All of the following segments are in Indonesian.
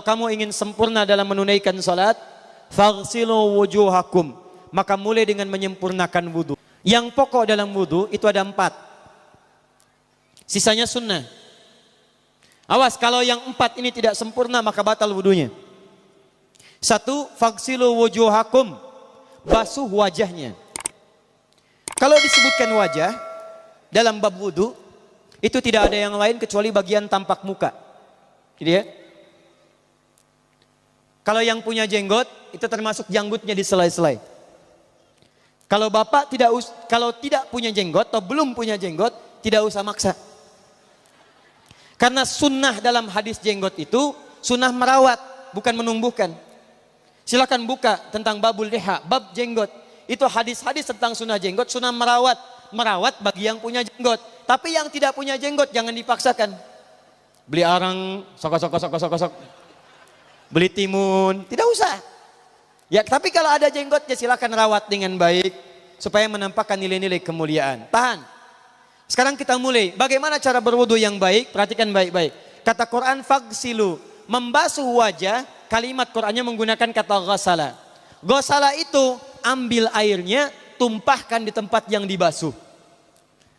kamu ingin sempurna dalam menunaikan salat, faghsilu wujuhakum, maka mulai dengan menyempurnakan wudu. Yang pokok dalam wudu itu ada 4. Sisanya sunnah. Awas kalau yang 4 ini tidak sempurna maka batal wudunya. 1, faghsilu wujuhakum, basuh wajahnya. Kalau disebutkan wajah dalam bab wudu, itu tidak ada yang lain kecuali bagian tampak muka. Gitu ya. Kalau yang punya jenggot, itu termasuk janggutnya di selai-selai. Kalau bapak kalau tidak punya jenggot atau belum punya jenggot, tidak usah maksa. Karena sunnah dalam hadis jenggot itu sunnah merawat, bukan menumbuhkan. Silakan buka tentang babul liha, bab jenggot. Itu hadis-hadis tentang sunnah jenggot, sunnah merawat bagi yang punya jenggot. Tapi yang tidak punya jenggot jangan dipaksakan. Beli arang, sok. Beli timun, tidak usah. Ya, tapi kalau ada jenggotnya silakan rawat dengan baik supaya menampakkan nilai-nilai kemuliaan. Tahan. Sekarang kita mulai. Bagaimana cara berwudu yang baik? Perhatikan baik-baik. Kata Quran faghsilu, membasuh wajah, kalimat Qurannya menggunakan kata ghasala. Ghasala itu ambil airnya, tumpahkan di tempat yang dibasuh.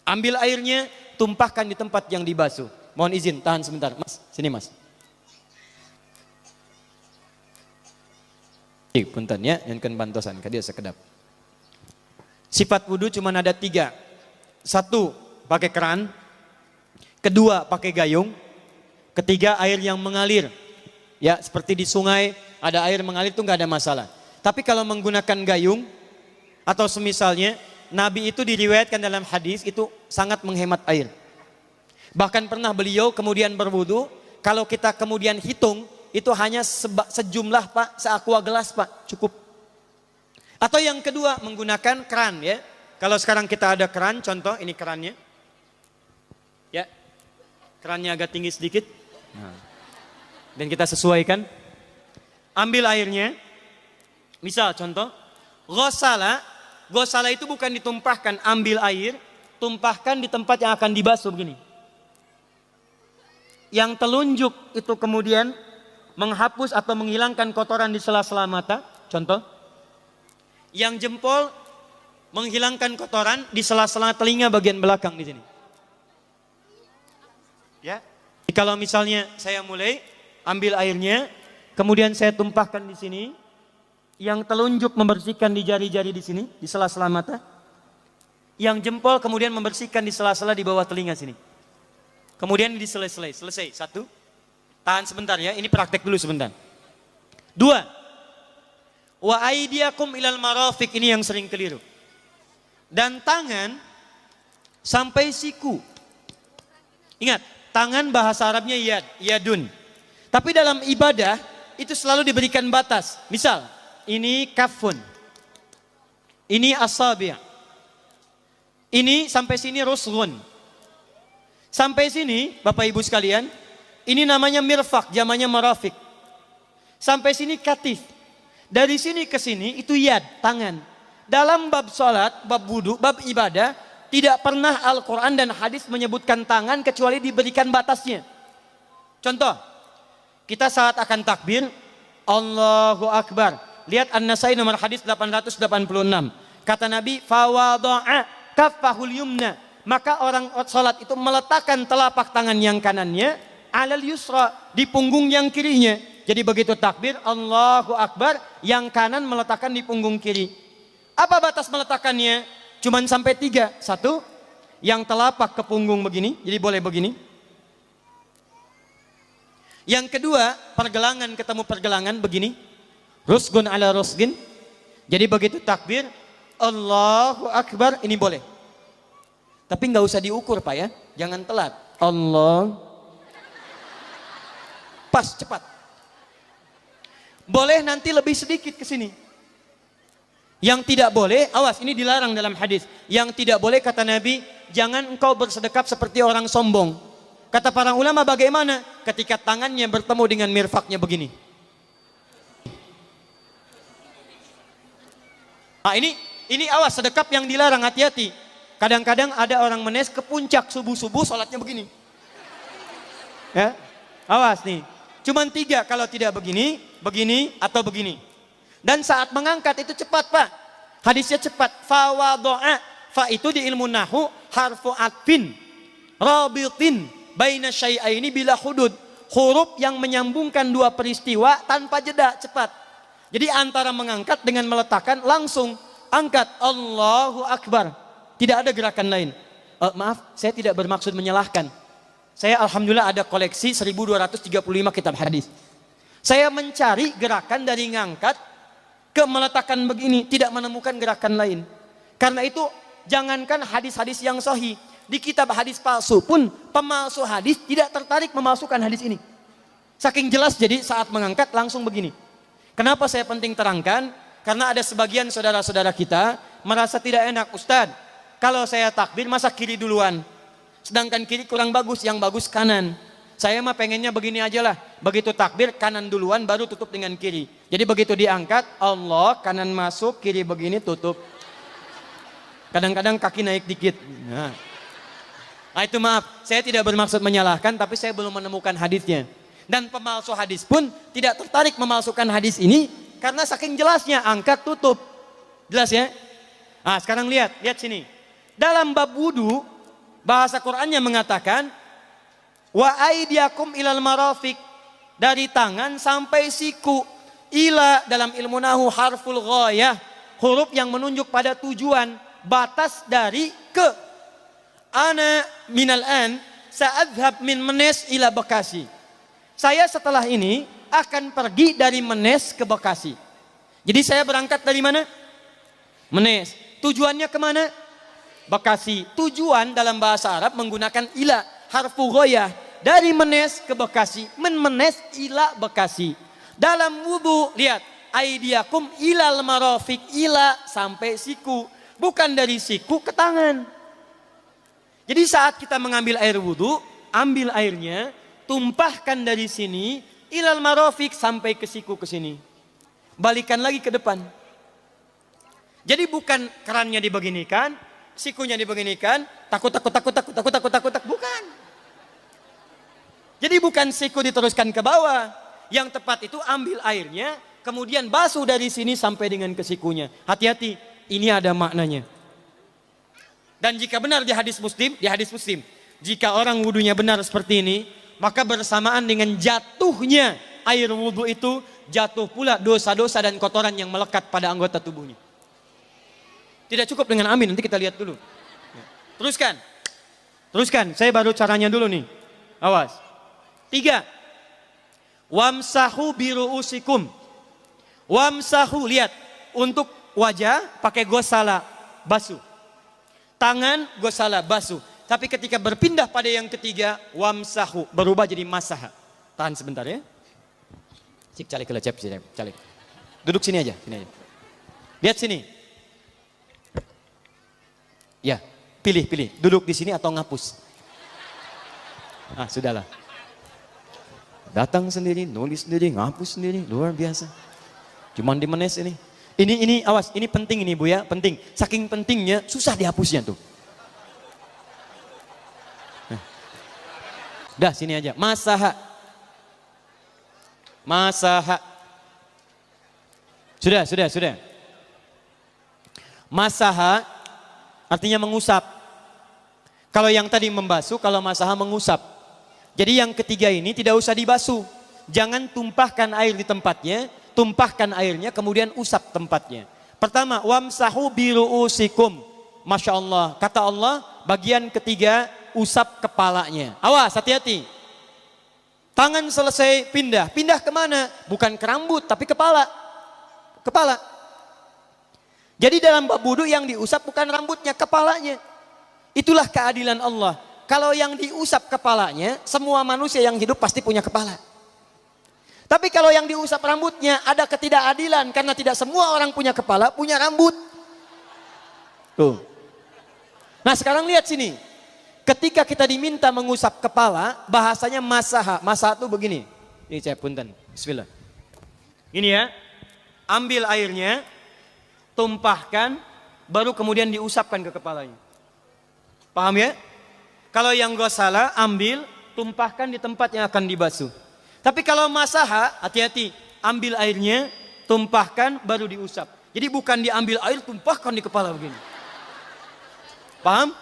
Ambil airnya, tumpahkan di tempat yang dibasuh. Mohon izin, tahan sebentar. Mas, sini mas. Punten ya, yang kan bantosan, kadia sekedap. Sifat wudu cuma ada 3. 1, pakai keran. 2, pakai gayung. 3, air yang mengalir. Ya, seperti di sungai ada air mengalir itu nggak ada masalah. Tapi kalau menggunakan gayung atau semisalnya, Nabi itu diriwayatkan dalam hadis itu sangat menghemat air. Bahkan pernah beliau kemudian berwudu, kalau kita kemudian hitung itu hanya sejumlah pak, seaqua gelas pak, cukup. Atau yang kedua menggunakan keran ya. Kalau sekarang kita ada keran, contoh ini kerannya. Ya, kerannya agak tinggi sedikit. Nah. Dan kita sesuaikan. Ambil airnya. Misal contoh, ghasala itu bukan ditumpahkan, ambil air, tumpahkan di tempat yang akan dibasuh begini. Yang telunjuk itu kemudian menghapus atau menghilangkan kotoran di sela-sela mata, contoh. Yang jempol menghilangkan kotoran di sela-sela telinga bagian belakang di sini. Ya. Kalau misalnya saya mulai ambil airnya, kemudian saya tumpahkan di sini, yang telunjuk membersihkan di jari-jari di sini, di sela-sela mata. Yang jempol kemudian membersihkan di sela-sela di bawah telinga sini. Kemudian di selesai. 1. Tahan sebentar ya, ini praktek dulu sebentar. 2. Wa aidiakum ilal marafiq, ini yang sering keliru. Dan tangan sampai siku. Ingat, tangan bahasa Arabnya yadun. Tapi dalam ibadah itu selalu diberikan batas. Misal, ini kafun. Ini asabi'. Ini sampai sini rusghun. Sampai sini, Bapak Ibu sekalian, ini namanya mirfak, jamannya marafiq. Sampai sini katif. Dari sini ke sini itu yad, tangan. Dalam bab salat, bab wudu, bab ibadah, tidak pernah Al-Quran dan hadis menyebutkan tangan kecuali diberikan batasnya. Contoh, kita saat akan takbir, Allahu Akbar. Lihat An-Nasai nomor hadis 886. Kata Nabi, fawada'a kaffahul yumna. Maka orang salat itu meletakkan telapak tangan yang kanannya alal yusra, di punggung yang kirinya. Jadi begitu takbir Allahu Akbar, yang kanan meletakkan di punggung kiri. Apa batas meletakkannya? Cuman sampai 3. 1, yang telapak ke punggung begini, jadi boleh begini. Yang kedua, pergelangan ketemu pergelangan begini. Rusgun ala rusgin. Jadi begitu takbir Allahu Akbar, ini boleh. Tapi nggak usah diukur Pak ya, jangan telat. Allah. Pas, cepat. Boleh nanti lebih sedikit ke sini. Yang tidak boleh, awas, ini dilarang dalam hadis. Yang tidak boleh kata Nabi, jangan engkau bersedekap seperti orang sombong. Kata para ulama bagaimana? Ketika tangannya bertemu dengan mirfaknya begini. Nah, ini awas, sedekap yang dilarang, hati-hati. Kadang-kadang ada orang menes ke puncak subuh-subuh sholatnya begini. Ya, awas nih. Cuman 3, kalau tidak begini, begini, atau begini. Dan saat mengangkat itu cepat Pak. Hadisnya cepat. Fa wado'a. Fa itu di ilmu nahu harfu atfin rabitin baina syai'aini bila hudud. Huruf yang menyambungkan dua peristiwa tanpa jeda, cepat. Jadi antara mengangkat dengan meletakkan langsung angkat Allahu Akbar. Tidak ada gerakan lain. Maaf, saya tidak bermaksud menyalahkan. Saya alhamdulillah ada koleksi 1235 kitab hadis. Saya mencari gerakan dari ngangkat ke meletakkan begini, tidak menemukan gerakan lain. Karena itu jangankan hadis-hadis yang sahih, di kitab hadis palsu pun pemalsu hadis tidak tertarik memasukkan hadis ini. Saking jelas, jadi saat mengangkat langsung begini. Kenapa saya penting terangkan? Karena ada sebagian saudara-saudara kita merasa tidak enak, Ustadz, kalau saya takbir masa kiri duluan, sedangkan kiri kurang bagus, yang bagus kanan. Saya mah pengennya begini aja lah, begitu takbir kanan duluan baru tutup dengan kiri. Jadi begitu diangkat Allah, kanan masuk, kiri begini tutup. Kadang-kadang kaki naik dikit. Nah itu maaf, saya tidak bermaksud menyalahkan, tapi saya belum menemukan hadisnya. Dan pemalsu hadis pun tidak tertarik memalsukan hadis ini karena saking jelasnya angkat tutup. Jelas ya? Nah sekarang lihat sini. Dalam bab wudu, bahasa Qur'annya mengatakan wa aidiakum ilal marafiq, dari tangan sampai siku. Ila dalam ilmu nahu harful ghayah, huruf yang menunjuk pada tujuan, batas dari ke. Ana minal an sa'adhab min Menes ila Bekasi. Saya setelah ini akan pergi dari Menes ke Bekasi. Jadi saya berangkat dari mana? Menes. Tujuannya kemana? Bekasi. Tujuan dalam bahasa Arab menggunakan ila, harfu ghayah. Dari Menes ke Bekasi. Menes ila Bekasi. Dalam wudu, lihat. Aidiakum ilal marafiq, ila sampai siku. Bukan dari siku ke tangan. Jadi saat kita mengambil air wudhu, ambil airnya, tumpahkan dari sini, ilal marafiq sampai ke siku ke sini. Balikan lagi ke depan. Jadi bukan kerannya dibeginikan, sikunya dibeginikan, takut, bukan. Jadi bukan siku diteruskan ke bawah. Yang tepat itu ambil airnya, kemudian basuh dari sini sampai dengan ke sikunya. Hati-hati, ini ada maknanya. Dan jika benar di hadis Muslim, jika orang wudunya benar seperti ini, maka bersamaan dengan jatuhnya air wudu itu, jatuh pula dosa-dosa dan kotoran yang melekat pada anggota tubuhnya. Tidak cukup dengan amin, nanti kita lihat dulu. Teruskan, saya baru caranya dulu nih. Awas. 3. Wamsahu biru'usikum. Wamsahu, lihat, untuk wajah pakai gosala, basuh. Tangan gosala, basuh. Tapi ketika berpindah pada yang ketiga, wamsahu, berubah jadi masaha. Tahan sebentar ya. Cik calik. Duduk sini aja. Lihat sini. Ya, pilih. Duduk di sini atau ngapus. Sudahlah. Datang sendiri, nulis sendiri, ngapus sendiri, luar biasa. Cuman di Menes ini. Ini awas, ini penting ini Bu ya, penting. Saking pentingnya susah dihapusnya tuh. Dah sini aja. Masaha. Sudah. Masaha artinya mengusap. Kalau yang tadi membasuh, kalau masaha mengusap. Jadi yang ketiga ini tidak usah dibasuh. Jangan tumpahkan air di tempatnya. Tumpahkan airnya, kemudian usap tempatnya. Pertama, wamsahu biru'usikum. Masya Allah. Kata Allah, bagian ketiga, usap kepalanya. Awas, hati-hati. Tangan selesai pindah. Pindah kemana? Bukan ke rambut, tapi kepala. Jadi dalam bab wudu yang diusap bukan rambutnya, kepalanya. Itulah keadilan Allah. Kalau yang diusap kepalanya, semua manusia yang hidup pasti punya kepala. Tapi kalau yang diusap rambutnya ada ketidakadilan karena tidak semua orang punya kepala, punya rambut. Tuh. Nah sekarang lihat sini. Ketika kita diminta mengusap kepala, bahasanya masaha. Masaha itu begini. Ini saya punten. Bismillah. Ini ya. Ambil airnya, tumpahkan, baru kemudian diusapkan ke kepalanya. Paham ya? Kalau yang gosala, ambil, tumpahkan di tempat yang akan dibasuh. Tapi kalau masaha, hati-hati, ambil airnya, tumpahkan, baru diusap. Jadi bukan diambil air, tumpahkan di kepala begini. Paham?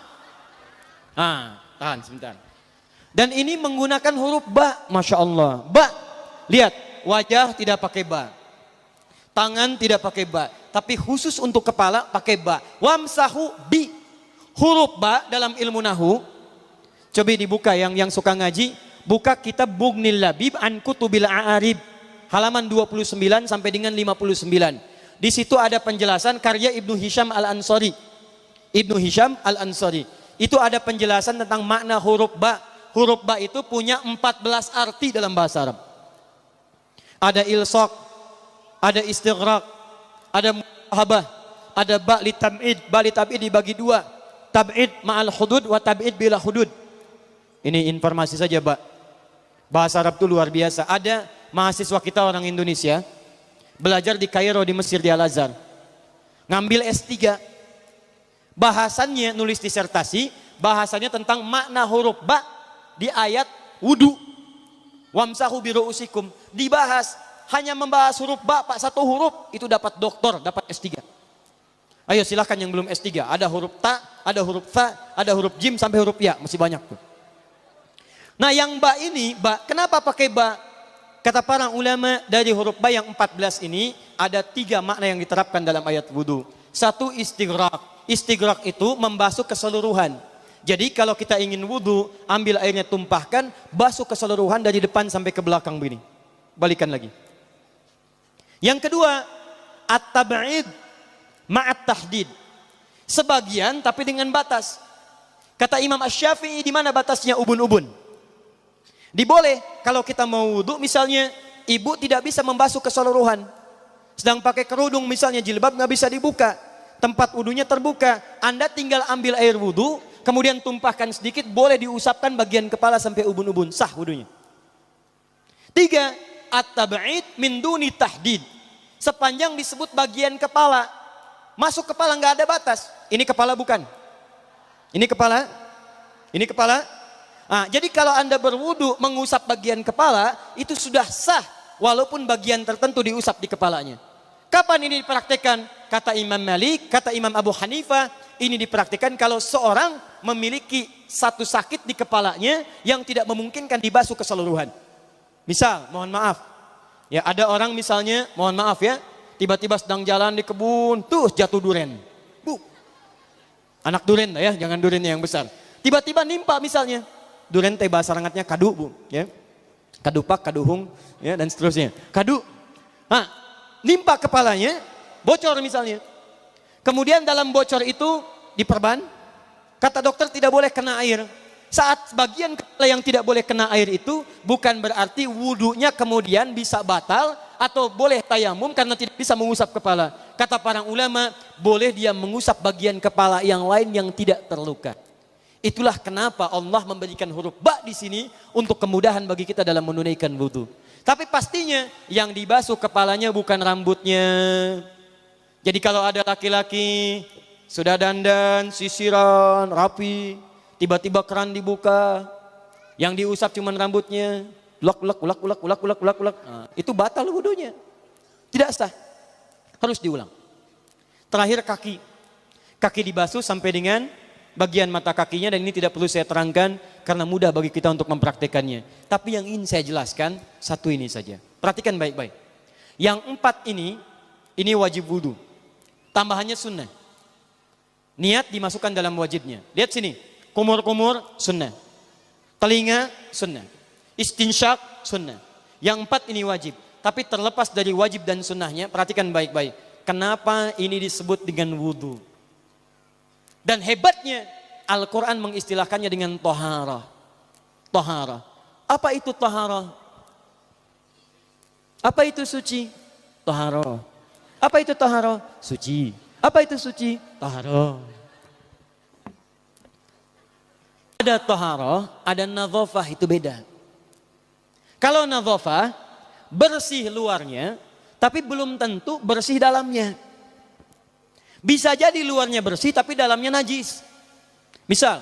Tahan sebentar. Dan ini menggunakan huruf ba, Masya Allah. Ba, lihat, wajah tidak pakai ba. Tangan tidak pakai ba. Tapi khusus untuk kepala pakai ba. Wamsahu bi. Huruf ba dalam ilmu nahu. Coba dibuka yang suka ngaji. Buka kitab Bughnil Labib an Kutubil A'arib. Halaman 29 sampai dengan 59. Di situ ada penjelasan karya Ibnu Hisham Al-Ansari. Ibnu Hisham Al-Ansari. Itu ada penjelasan tentang makna huruf ba. Huruf ba itu punya 14 arti dalam bahasa Arab. Ada ilsaq, ada istighraq, ada muhabah, ada ba li tab'id. Ba li tab'id dibagi dua. Tab'id ma'al hudud wa tab'id bila hudud. Ini informasi saja, Pak. Bahasa Arab itu luar biasa. Ada mahasiswa kita orang Indonesia belajar di Kairo di Mesir di Al-Azhar. Ngambil S3. Bahasannya nulis disertasi, bahasannya tentang makna huruf ba di ayat wudu. Wamsahu biru'usikum. Dibahas, hanya membahas huruf ba, Pak, satu huruf itu dapat doktor, dapat S3. Ayo silahkan yang belum S3, ada huruf ta, ada huruf fa, ada huruf jim sampai huruf ya, masih banyak tuh. Nah yang ba ini, ba, kenapa pakai ba? Kata para ulama dari huruf ba yang 14 ini ada 3 makna yang diterapkan dalam ayat wudu. Satu istighraq. Istighraq itu membasuh keseluruhan. Jadi kalau kita ingin wudu, ambil airnya tumpahkan, basuh keseluruhan dari depan sampai ke belakang begini. Balikan lagi. Yang kedua, at-tab'id ma'at tahdid. Sebagian tapi dengan batas. Kata Imam Asy-Syafi'i, di mana batasnya ubun-ubun? Diboleh kalau kita mau wudu, misalnya ibu tidak bisa membasuh keseluruhan. Sedang pakai kerudung misalnya, jilbab nggak bisa dibuka. Tempat wudunya terbuka, Anda tinggal ambil air wudu, kemudian tumpahkan sedikit, boleh diusapkan bagian kepala sampai ubun-ubun, sah wudunya. 3, at-tab'id min duni tahdid. Sepanjang disebut bagian kepala, masuk kepala nggak ada batas. Ini kepala bukan? Ini kepala? Ini kepala? Nah, jadi kalau Anda berwudu mengusap bagian kepala, itu sudah sah, walaupun bagian tertentu diusap di kepalanya. Kapan ini dipraktikkan? Kata Imam Malik, kata Imam Abu Hanifah, ini dipraktikkan kalau seorang memiliki satu sakit di kepalanya yang tidak memungkinkan dibasuh keseluruhan. Misal, mohon maaf, ya ada orang misalnya, mohon maaf ya, tiba-tiba sedang jalan di kebun, tuh jatuh duren. Bu, anak duren ya, jangan durennya yang besar. Tiba-tiba nimpa misalnya, duren teh bahasa rangatnya kadu, Bu, ya. Kadupak, kaduhung, ya, dan seterusnya. Kadu. Nah, nimpa kepalanya, bocor misalnya. Kemudian dalam bocor itu diperban, kata dokter tidak boleh kena air. Saat bagian kepala yang tidak boleh kena air itu bukan berarti wudunya kemudian bisa batal atau boleh tayamum karena tidak bisa mengusap kepala. Kata para ulama, boleh dia mengusap bagian kepala yang lain yang tidak terluka. Itulah kenapa Allah memberikan huruf ba di sini untuk kemudahan bagi kita dalam menunaikan wudu. Tapi pastinya yang dibasuh kepalanya bukan rambutnya. Jadi kalau ada laki-laki sudah dandan, sisiran, rapi, tiba-tiba keran dibuka, yang diusap cuma rambutnya, ulak. Itu batal wudunya. Tidak sah. Harus diulang. Terakhir kaki. Kaki dibasuh sampai dengan bagian mata kakinya, dan ini tidak perlu saya terangkan karena mudah bagi kita untuk mempraktekannya. Tapi yang ingin saya jelaskan satu ini saja. Perhatikan baik-baik. Yang 4 ini wajib wudu. Tambahannya sunnah. Niat dimasukkan dalam wajibnya. Lihat sini, kumur-kumur sunnah. Telinga sunnah. Istinsyak sunnah. Yang 4 ini wajib. Tapi terlepas dari wajib dan sunnahnya, perhatikan baik-baik. Kenapa ini disebut dengan wudu? Dan hebatnya Al-Quran mengistilahkannya dengan toharah. Toharah. Apa itu toharah? Apa itu suci? Toharah. Apa itu toharah? Suci. Apa itu suci? Toharah. Ada toharah, ada nadhafah, itu beda. Kalau nadhafah, bersih luarnya, tapi belum tentu bersih dalamnya. Bisa jadi luarnya bersih tapi dalamnya najis. Misal,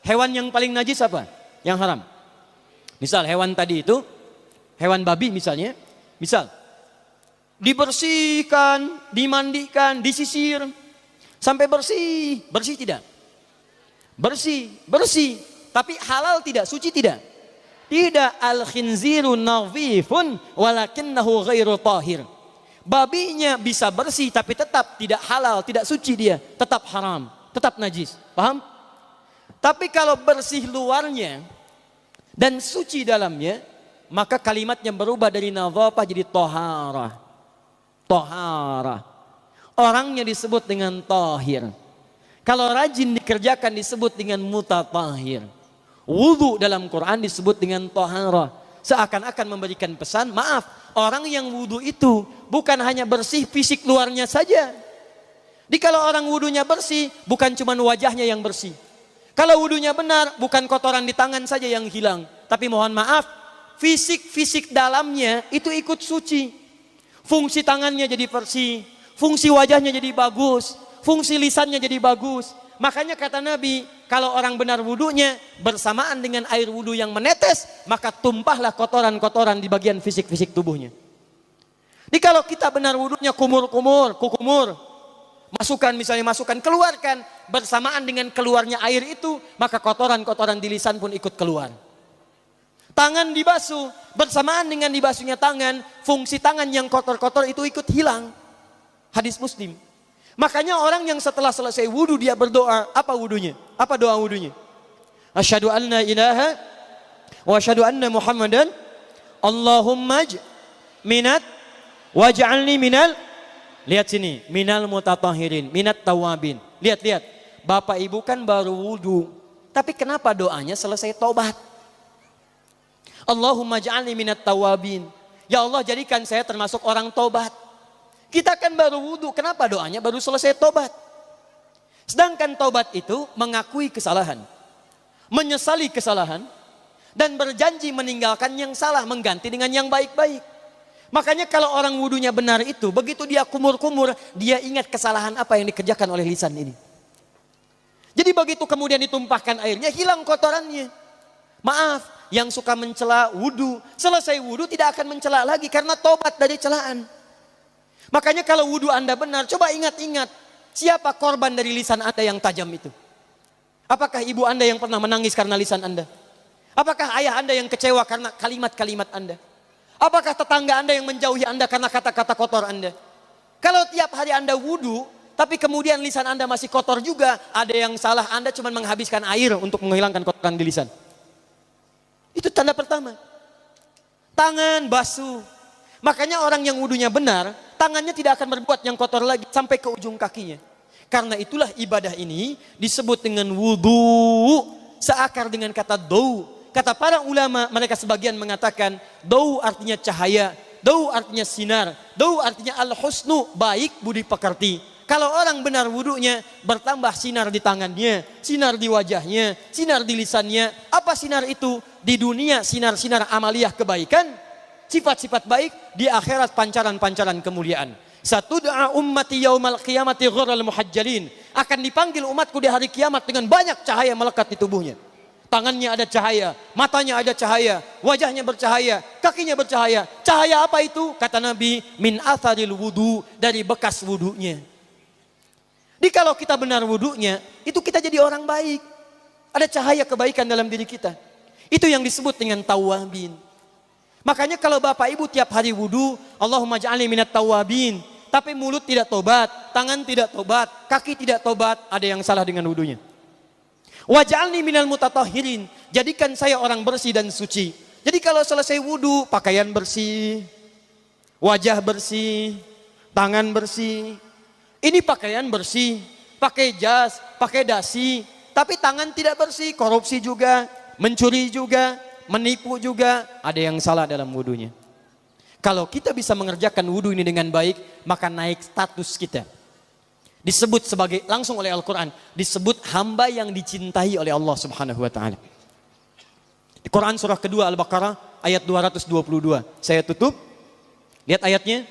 hewan yang paling najis apa? Yang haram. Misal hewan tadi itu, hewan babi misalnya, misal dibersihkan, dimandikan, disisir sampai bersih. Bersih tidak? Bersih, bersih. Tapi halal tidak? Suci tidak? Tidak. Al-khinziru nadhifun walakinnahu ghairu tahir. Babinya bisa bersih tapi tetap tidak halal, tidak suci dia, tetap haram, tetap najis. Paham? Tapi kalau bersih luarnya dan suci dalamnya, maka kalimatnya berubah dari nadhafah jadi taharah. Taharah. Orangnya disebut dengan tahir. Kalau rajin dikerjakan disebut dengan mutatahhir. Wudu dalam Quran disebut dengan taharah. Seakan-akan memberikan pesan, maaf, orang yang wudu itu bukan hanya bersih fisik luarnya saja. Jadi kalau orang wudunya bersih, bukan cuma wajahnya yang bersih. Kalau wudunya benar, bukan kotoran di tangan saja yang hilang. Tapi mohon maaf, fisik dalamnya itu ikut suci. Fungsi tangannya jadi bersih, fungsi wajahnya jadi bagus, fungsi lisannya jadi bagus. Makanya kata Nabi, kalau orang benar wudunya bersamaan dengan air wudu yang menetes, maka tumpahlah kotoran-kotoran di bagian fisik-fisik tubuhnya. Jadi kalau kita benar wudunya kumur-kumur, kukumur, masukkan misalnya masukkan, keluarkan, bersamaan dengan keluarnya air itu, maka kotoran-kotoran di lisan pun ikut keluar. Tangan dibasuh, bersamaan dengan dibasuhnya tangan, fungsi tangan yang kotor-kotor itu ikut hilang. Hadis Muslim. Makanya orang yang setelah selesai wudu dia berdoa, apa wudunya? Apa doa wudunya? Asyhadu anna ilaha wa asyhadu anna Muhammadan Allahumma minat waj'alni minal, lihat sini, minal mutatahhirin, minat tawabin. Lihat. Bapak Ibu kan baru wudu, tapi kenapa doanya selesai tobat? Allahumma ja'alni minat tawabin. Ya Allah, jadikan saya termasuk orang tobat. Kita kan baru wudu, kenapa doanya baru selesai tobat? Sedangkan tobat itu mengakui kesalahan, menyesali kesalahan, dan berjanji meninggalkan yang salah, mengganti dengan yang baik-baik. Makanya kalau orang wudunya benar itu, begitu dia kumur-kumur, dia ingat kesalahan apa yang dikerjakan oleh lisan ini. Jadi begitu kemudian ditumpahkan airnya, hilang kotorannya. Maaf, yang suka mencela wudu, selesai wudu tidak akan mencela lagi karena tobat dari celaan. Makanya kalau wudu Anda benar, coba ingat-ingat, siapa korban dari lisan Anda yang tajam itu? Apakah ibu Anda yang pernah menangis karena lisan Anda? Apakah ayah Anda yang kecewa karena kalimat-kalimat Anda? Apakah tetangga Anda yang menjauhi Anda karena kata-kata kotor Anda? Kalau tiap hari Anda wudu, tapi kemudian lisan Anda masih kotor juga, ada yang salah, Anda cuma menghabiskan air untuk menghilangkan kotoran di lisan. Itu tanda pertama. Tangan basuh. Makanya orang yang wudunya benar, tangannya tidak akan berbuat yang kotor lagi sampai ke ujung kakinya. Karena itulah ibadah ini disebut dengan wudu, seakar dengan kata dau. Kata para ulama, mereka sebagian mengatakan dau artinya cahaya, dau artinya sinar, dau artinya al-husnu, baik budi pekerti. Kalau orang benar wudunya, bertambah sinar di tangannya, sinar di wajahnya, sinar di lisannya. Apa sinar itu? Di dunia sinar-sinar amaliyah kebaikan, sifat-sifat baik, di akhirat pancaran-pancaran kemuliaan. Satud'a ummati yaumal qiyamati ghurral muhajjalin. Akan dipanggil umatku di hari kiamat dengan banyak cahaya melekat di tubuhnya. Tangannya ada cahaya, matanya ada cahaya, wajahnya bercahaya, kakinya bercahaya. Cahaya apa itu? Kata Nabi, min atharil wudu, dari bekas wudunya. Jadi kalau kita benar wudunya, itu kita jadi orang baik. Ada cahaya kebaikan dalam diri kita. Itu yang disebut dengan tawabin. Makanya kalau Bapak Ibu tiap hari wudu, Allahumma ja'alni minat tawabin, tapi mulut tidak tobat, tangan tidak tobat, kaki tidak tobat, ada yang salah dengan wudunya. Waj'alni minal mutatahhirin, jadikan saya orang bersih dan suci. Jadi kalau selesai wudu, pakaian bersih, wajah bersih, tangan bersih. Ini pakaian bersih, pakai jas, pakai dasi, tapi tangan tidak bersih, korupsi juga, mencuri juga, menipu juga, ada yang salah dalam wudunya. Kalau kita bisa mengerjakan wudu ini dengan baik, maka naik status kita. Disebut sebagai, langsung oleh Al-Quran, disebut hamba yang dicintai oleh Allah Subhanahu wa ta'ala. Di Quran surah kedua Al-Baqarah ayat 222. Saya tutup. Lihat ayatnya.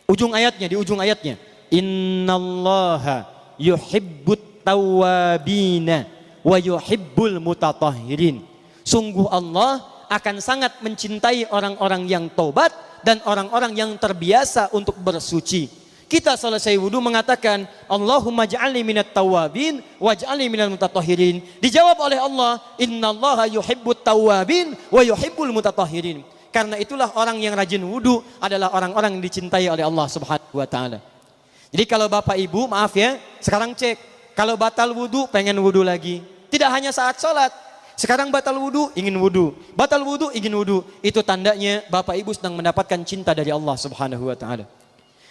Di ujung ayatnya. Innallaha yuhibbut tawabina wa yuhibbul mutatahhirin. Sungguh Allah akan sangat mencintai orang-orang yang tobat dan orang-orang yang terbiasa untuk bersuci. Kita selesai wudu mengatakan, Allahumma ja'alni minat tawabin waj'alni minal mutatahhirin. Dijawab oleh Allah, innallaha yuhibbut tawabin wa yuhibbul mutatahhirin. Karena itulah orang yang rajin wudu adalah orang-orang yang dicintai oleh Allah Subhanahu wa taala. Jadi kalau Bapak Ibu, maaf ya, sekarang cek, kalau batal wudu pengen wudu lagi. Tidak hanya saat sholat. Sekarang batal wudu, ingin wudu. Batal wudu, ingin wudu. Itu tandanya Bapak Ibu sedang mendapatkan cinta dari Allah Subhanahu wa taala.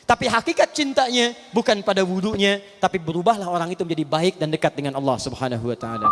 Tapi hakikat cintanya bukan pada wudunya, tapi berubahlah orang itu menjadi baik dan dekat dengan Allah Subhanahu wa taala.